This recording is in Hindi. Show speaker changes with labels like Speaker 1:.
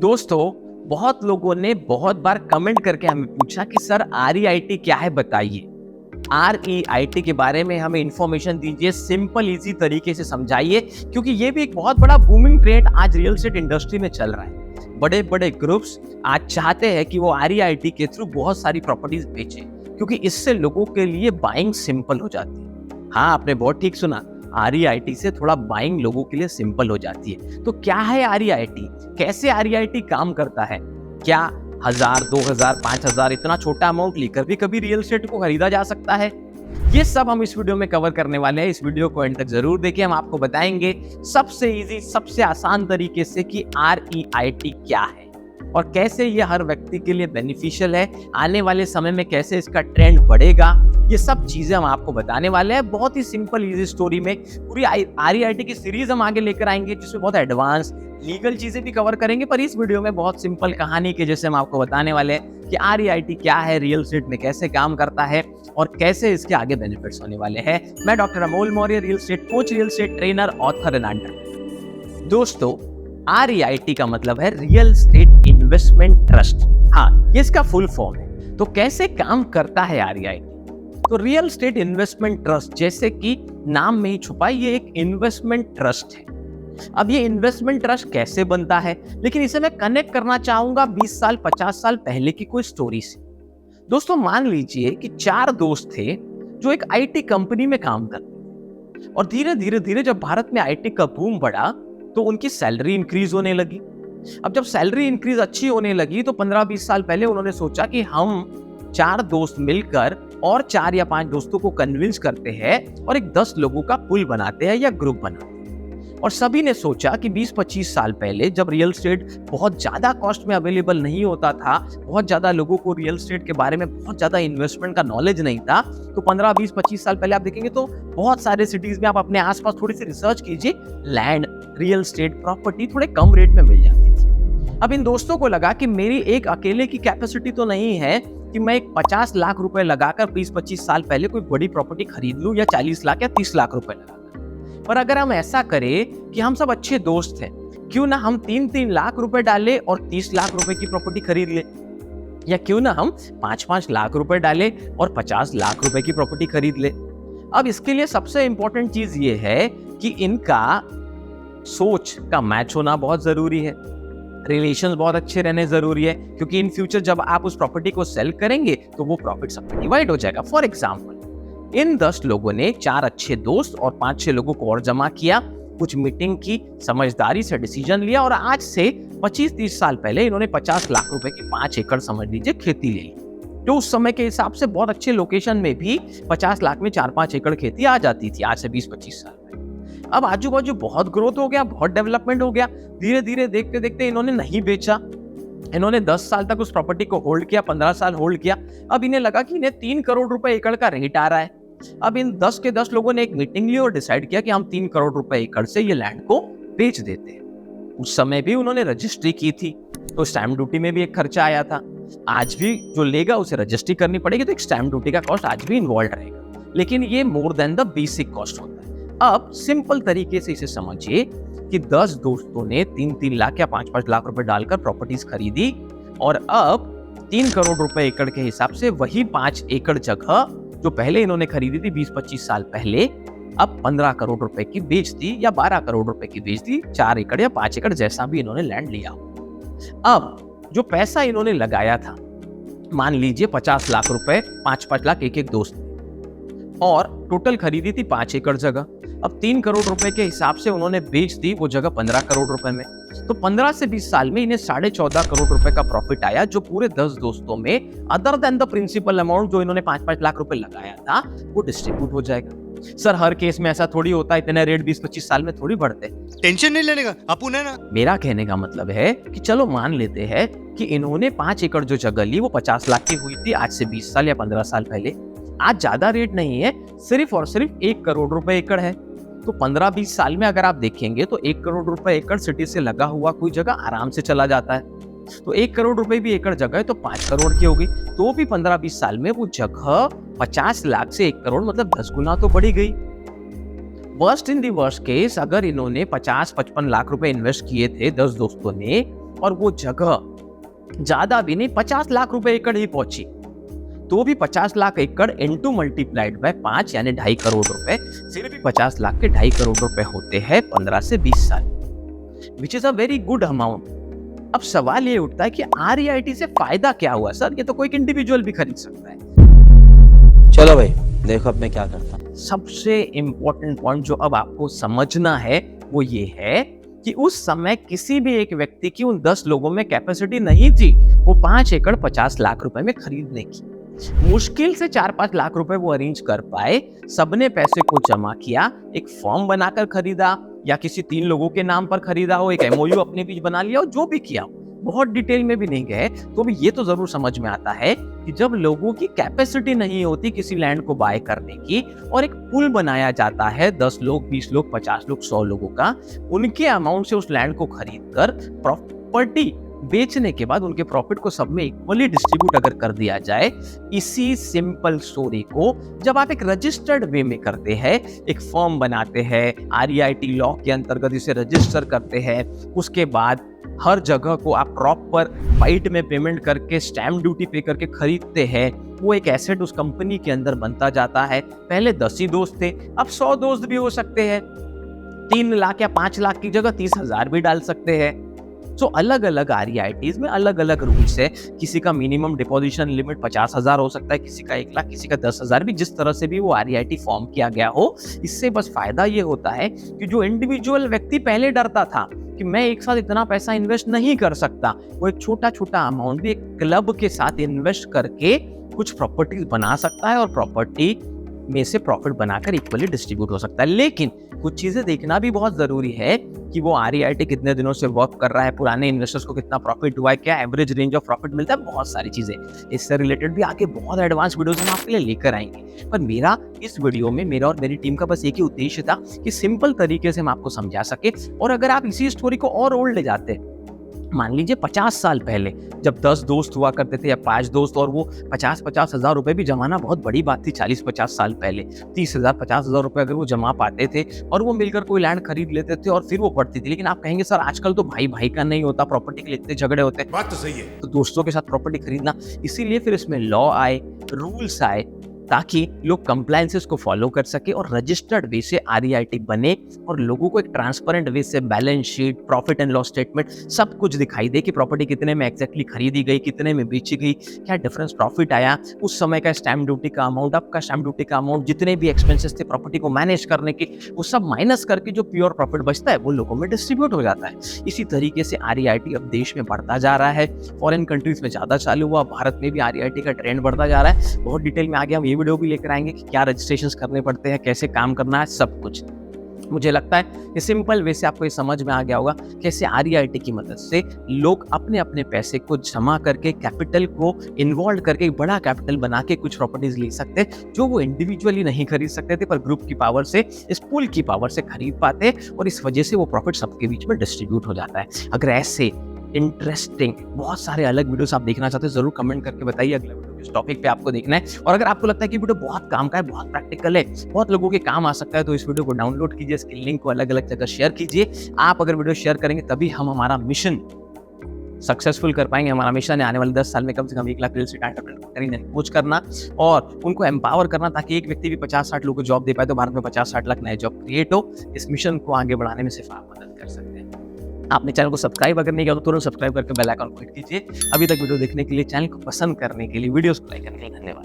Speaker 1: दोस्तों, बहुत लोगों ने बहुत बार कमेंट करके हमें पूछा कि सर REIT क्या है बताइए। REIT के बारे में हमें इंफॉर्मेशन दीजिए, सिंपल इजी तरीके से समझाइए, क्योंकि ये भी एक बहुत बड़ा बूमिंग ट्रेंड आज रियल एस्टेट इंडस्ट्री में चल रहा है। बड़े बड़े ग्रुप्स आज चाहते हैं कि वो REIT के थ्रू बहुत सारी प्रॉपर्टीज बेचें, क्योंकि इससे लोगों के लिए बाइंग सिंपल हो जाती है। हाँ, आपने बहुत ठीक सुना, REIT से थोड़ा बाइंग लोगों के लिए सिंपल हो जाती है। तो क्या है REIT, कैसे REIT काम करता है, क्या 1000, 2000, 5000 इतना छोटा अमाउंट लेकर भी कभी रियल एस्टेट को खरीदा जा सकता है? ये सब हम इस वीडियो में कवर करने वाले हैं। इस वीडियो को एंड तक जरूर देखिए। हम आपको बताएंगे सबसे इजी, सबसे आसान तरीके से कि REIT क्या है और कैसे ये हर व्यक्ति के लिए बेनिफिशियल है, आने वाले समय में कैसे इसका ट्रेंड बढ़ेगा। ये सब चीजें हम आपको बताने वाले हैं बहुत ही सिंपल इजी स्टोरी में। पूरी REIT की सीरीज हम आगे लेकर आएंगे, जिसमें बहुत एडवांस लीगल चीजें भी कवर करेंगे, पर इस वीडियो में बहुत सिंपल कहानी के जैसे हम आपको बताने वाले हैं कि REIT क्या है, रियल एस्टेट में कैसे काम करता है और कैसे इसके आगे बेनिफिट्स होने वाले हैं। मैं doctor Amol Maurya, real estate coach, real estate trainer, author and entrepreneur. दोस्तों, REIT का मतलब है रियल एस्टेट इन्वेस्टमेंट ट्रस्ट। हाँ, ये इसका फुल फॉर्म है। तो कैसे काम करता है REIT? तो रियल एस्टेट इन्वेस्टमेंट ट्रस्ट, जैसे कि नाम में ही छुपा, ये एक इन्वेस्टमेंट ट्रस्ट है। अब ये इन्वेस्टमेंट ट्रस्ट कैसे बनता है, लेकिन इसे मैं कनेक्ट करना चाहूंगा 20 साल 50 साल पहले की कोई स्टोरी से। दोस्तों, मान लीजिए कि 4 दोस्त थे जो एक IT कंपनी में काम करते और धीरे धीरे जब भारत में IT का बूम बढ़ा तो उनकी सैलरी इंक्रीज होने लगी। अब जब सैलरी इंक्रीज अच्छी होने लगी तो 15-20 साल पहले उन्होंने सोचा कि हम 4 दोस्त मिलकर और 4 या 5 दोस्तों को कन्विंस करते हैं और एक 10 लोगों का पुल बनाते हैं या ग्रुप बनाते हैं। और सभी ने सोचा कि 20-25 साल पहले जब रियल एस्टेट बहुत ज्यादा कॉस्ट में अवेलेबल नहीं होता था, बहुत ज्यादा लोगों को रियल एस्टेट के बारे में बहुत ज्यादा इन्वेस्टमेंट का नॉलेज नहीं था, तो 15-20-25 साल पहले आप देखेंगे तो बहुत सारे सिटीज में आप अपने आसपास थोड़ी सी रिसर्च कीजिए, लैंड, रियल एस्टेट, प्रॉपर्टी थोड़े कम रेट में मिल जाती थी। अब इन दोस्तों को लगा कि मेरी एक अकेले की कैपेसिटी तो नहीं है कि मैं एक 50 लाख रुपए लगाकर 20-25 साल पहले कोई बड़ी प्रॉपर्टी खरीद लूं, या 40 लाख या 30 लाख रुपए लगाकर। पर अगर हम ऐसा करें कि हम सब अच्छे दोस्त हैं, क्यों ना हम 3-3 लाख रुपए डालें और 30 लाख रुपए की प्रॉपर्टी खरीद ले, या क्यों ना हम 5-5 लाख रुपए डालें और 50 लाख रुपए की प्रॉपर्टी खरीद ले। अब इसके लिए सबसे इंपॉर्टेंट चीज ये है कि इनका सोच का मैच होना बहुत जरूरी है, रिलेशंस बहुत अच्छे रहने जरूरी है, क्योंकि इन फ्यूचर जब आप उस प्रॉपर्टी को सेल करेंगे तो वो प्रॉफिट सबका डिवाइड हो जाएगा। फॉर एग्जाम्पल, इन 10 लोगों ने 4 अच्छे दोस्त और 5-6 लोगों को और जमा किया, कुछ मीटिंग की, समझदारी से डिसीजन लिया और आज से 25-30 साल पहले इन्होंने 50 लाख रुपए की 5 एकड़ समझ लीजिए खेती ले ली, जो उस समय के हिसाब से बहुत अच्छे लोकेशन में भी 50 लाख में 4-5 एकड़ खेती आ जाती थी, आज से 20-25 साल पहले। अब आजू बाजू बहुत ग्रोथ हो गया, बहुत डेवलपमेंट हो गया, धीरे धीरे देखते देखते इन्होंने नहीं बेचा, इन्होंने 10 साल तक उस प्रॉपर्टी को होल्ड किया, 15 साल होल्ड किया। अब इन्हें लगा कि इन्हें 3 करोड़ रुपए एकड़ का रेट आ रहा है। अब इन 10 के 10 लोगों ने एक मीटिंग ली और डिसाइड किया कि हम 3 करोड़ रुपए एकड़ से ये लैंड को बेच देते हैं। उस समय भी उन्होंने रजिस्ट्री की थी, तो स्टैंप ड्यूटी में भी एक खर्चा आया था। आज भी जो लेगा उसे रजिस्ट्री करनी पड़ेगी, तो एक स्टैंप ड्यूटी का कॉस्ट आज भी इन्वॉल्व रहेगा, लेकिन ये more than the basic cost होता है। अब सिंपल तरीके से इसे समझिए कि 10 दोस्तों ने 3-3 लाख या 5-5 लाख रुपए डालकर प्रॉपर्टीज खरीदी और अब 3 करोड़ रुपए एकड़ के हिसाब से वही 5 एकड़ जगह जो पहले इन्होंने खरीदी थी 20-25 साल पहले, अब 15 करोड़ रुपए की बेच दी या 12 करोड़ रुपए की बेच दी, 4 एकड़ या 5 एकड़ जैसा भी इन्होंने लैंड लिया। अब जो पैसा इन्होंने लगाया था, मान लीजिए 50 लाख रुपए, 5-5 लाख एक दोस्त, और टोटल खरीदी थी 5 एकड़ जगह। अब 3 करोड़ रुपए के हिसाब से उन्होंने बेच दी वो जगह 15 करोड़ रुपए में, तो 15 से 20 साल में इन्हें 14.5 करोड़ रुपए का प्रॉफिट आया, जो पूरे 10 दोस्तों में other than the principal amount जो इन्होंने 5-5 लाख रुपए लगाया था वो डिस्ट्रीब्यूट हो जाएगा। सर, हर केस में ऐसा थोड़ी होता है, इतने रेट 20-25 साल में थोड़ी बढ़ते।
Speaker 2: टेंशन नहीं लेने का अपुन है ना।
Speaker 1: मेरा कहने का मतलब है कि चलो मान लेते हैं कि इन्होंने 5 एकड़ जो जगह ली वो 50 लाख की हुई थी आज से 20 साल या 15 साल पहले। आज ज्यादा रेट नहीं है, सिर्फ और सिर्फ 1 करोड़ रुपए एकड़ है। तो 15-20 साल में अगर आप देखेंगे तो 1 करोड़ रुपए एकड़ सिटी से लगा हुआ कोई जगह आराम से चला जाता है। तो 1 करोड़ रुपए भी एकड़ जगह है तो 5 करोड़ की होगी, तो भी 15-20 साल में वो जगह 50 लाख से 1 करोड़ मतलब 10 गुना तो बढ़ी गई। Worst in the worst case, अगर इन्होंने 50-55 लाख रुपए इन्वेस्ट किए थे 10 दोस्तों ने, और वो जगह ज्यादा भी नहीं 50 लाख रुपए एकड़ ही पहुंची, तो भी 50 लाख एकड़ इंटू मल्टीप्लाइड बाय 5 यानी 2.5 करोड़ रुपए, फिर भी 50 लाख के 2.5 करोड़ रुपए होते हैं 15 से 20 साल, which is a very good amount. अब सवाल ये उठता है कि REIT से फायदा क्या हुआ सर, ये तो कोई इंडिविजुअल भी खरीद सकता है।
Speaker 3: चलो भाई देखो अब मैं क्या करता हूँ।
Speaker 1: सबसे इंपॉर्टेंट पॉइंट जो अब आपको समझना है वो ये है कि उस समय किसी भी एक व्यक्ति की उन 10 लोगों में कैपेसिटी नहीं थी वो 5 एकड़ 50 लाख रुपए में खरीदने की। मुश्किल से 4-5 लाख रुपए वो अरेंज कर पाए, सबने पैसे को जमा किया, एक फॉर्म बनाकर खरीदा या किसी 3 लोगों के नाम पर खरीदा हो, एक MOU अपने बीच बना लिया हो, जो भी किया हो, बहुत डिटेल में भी नहीं गए, तो भी ये तो जरूर समझ में आता है कि जब लोगों की कैपेसिटी नहीं होती किसी लैंड को बाय करने की और एक पूल बनाया जाता है 10 लोग, 20 लोग, 50 लोग, 100 लोगों का, उनके अमाउंट से उस लैंड को खरीद कर प्रॉपर्टी बेचने के बाद उनके प्रॉफिट को सब में इक्वली डिस्ट्रीब्यूट अगर कर दिया जाए, इसी सिंपल स्टोरी को जब आप एक रजिस्टर्ड वे में करते हैं, एक फॉर्म बनाते हैं, REIT लॉ के अंतर्गत इसे रजिस्टर करते हैं, उसके बाद हर जगह को आप प्रॉपर वाइट में पेमेंट करके स्टैम्प ड्यूटी पे करके खरीदते हैं, वो एक एसेट उस कंपनी के अंदर बनता जाता है। पहले 10 ही दोस्त थे, अब 100 दोस्त भी हो सकते हैं, 3 लाख या 5 लाख की जगह 30,000 भी डाल सकते हैं। तो अलग अलग REITs में अलग अलग रूल्स है, किसी का मिनिमम डिपोजिशन लिमिट 50,000 हो सकता है, किसी का 1 लाख, किसी का 10,000 भी, जिस तरह से भी वो REIT फॉर्म किया गया हो। इससे बस फायदा ये होता है कि जो इंडिविजुअल व्यक्ति पहले डरता था कि मैं एक साथ इतना पैसा इन्वेस्ट नहीं कर सकता, वो एक छोटा छोटा अमाउंट भी एक क्लब के साथ इन्वेस्ट करके कुछ प्रॉपर्टीज बना सकता है और प्रॉपर्टी में से प्रॉफिट बनाकर इक्वली डिस्ट्रीब्यूट हो सकता है। लेकिन कुछ चीजें देखना भी बहुत जरूरी है कि वो REIT कितने दिनों से वर्क कर रहा है, पुराने इन्वेस्टर्स को कितना प्रॉफिट हुआ है, क्या एवरेज रेंज ऑफ प्रॉफिट मिलता है, बहुत सारी चीजें इससे रिलेटेड भी आगे बहुत एडवांस वीडियोस हम आपके लिए लेकर आएंगे। पर मेरा इस वीडियो में मेरा और मेरी टीम का बस एक ही उद्देश्य था कि सिंपल तरीके से हम आपको समझा सके। और अगर आप इसी स्टोरी को और ओल्ड ले जाते, मान लीजिए 50 साल पहले जब 10 दोस्त हुआ करते थे या 5 दोस्त, और वो 50-50 हजार रुपए भी जमाना बहुत बड़ी बात थी 40-50 साल पहले। 30,000 50,000 रुपए अगर वो जमा पाते थे और वो मिलकर कोई लैंड खरीद लेते थे और फिर वो बढ़ती थी। लेकिन आप कहेंगे सर आजकल तो भाई भाई का नहीं होता, प्रॉपर्टी के लिए इतने झगड़े होते हैं।
Speaker 2: बात तो सही है।
Speaker 1: तो दोस्तों के साथ प्रॉपर्टी खरीदना, इसीलिए फिर इसमें लॉ आए, रूल्स आए, ताकि लोग कंप्लायंसेस को फॉलो कर सके और रजिस्टर्ड वे से REIT बने और लोगों को एक ट्रांसपेरेंट वे से balance sheet, profit and loss statement सब कुछ दिखाई दे कि प्रॉपर्टी कितने में एग्जैक्टली खरीदी गई, कितने में बेची गई, क्या डिफरेंस प्रॉफिट आया, उस समय का स्टैम्प ड्यूटी का अमाउंट, अब का स्टैम्प ड्यूटी का अमाउंट, जितने भी एक्सपेंसेस थे प्रॉपर्टी को मैनेज करने के, वो सब माइनस करके जो प्योर प्रॉफिट बचता है वो लोगों में डिस्ट्रीब्यूट हो जाता है। इसी तरीके से REIT अब देश में बढ़ता जा रहा है, फॉरेन कंट्रीज में ज्यादा चालू हुआ, भारत में भी REIT का ट्रेंड बढ़ता जा रहा है। बहुत डिटेल में आगे हम ये वीडियो भी लेकर आएंगे कि क्या रजिस्ट्रेशंस करने पड़ते हैं, कैसे काम करना है, सब कुछ। मुझे लगता है कि सिंपल वे से आपको ये समझ में आ गया होगा कैसे REIT की मदद से लोग अपने अपने पैसे को जमा करके, कैपिटल को इन्वॉल्व करके एक बड़ा कैपिटल बना के कुछ प्रॉपर्टीज ले सकते हैं जो वो इंडिविजुअली नहीं खरीद सकते थे, पर ग्रुप की पावर से, इस पूल की पावर से खरीद पाते, और इस वजह से वो प्रॉफिट सबके बीच में डिस्ट्रीब्यूट हो जाता है। अगर ऐसे इंटरेस्टिंग बहुत सारे अलग वीडियोस आप देखना चाहते हैं, जरूर कमेंट करके बताइए अगला वीडियो किस टॉपिक पे आपको देखना है। और अगर आपको लगता है कि वीडियो बहुत काम का है, बहुत प्रैक्टिकल है, बहुत लोगों के काम आ सकता है, तो इस वीडियो को डाउनलोड कीजिए, इसके लिंक को अलग अलग जगह शेयर कीजिए। आप अगर वीडियो शेयर करेंगे तभी हम हमारा मिशन सक्सेसफुल कर पाएंगे। हमारा मिशन है आने वाले 10 साल में कम से कम 1 लाख रियल एस्टेट एंटरप्रेन्योर को कोच करना और उनको एम्पावर करना, ताकि एक व्यक्ति भी 50-60 लोगों को जॉब दे पाए, तो भारत में 50-60 लाख नए जॉब क्रिएट हो। इस मिशन को आगे बढ़ाने में सिर्फ आप मदद कर सकते हैं। आपने चैनल को सब्सक्राइब अगर नहीं किया तो तुरंत सब्सक्राइब करके बेल आइकन को हिट कीजिए। अभी तक वीडियो देखने के लिए, चैनल को पसंद करने के लिए, वीडियोस को लाइक करने के लिए धन्यवाद।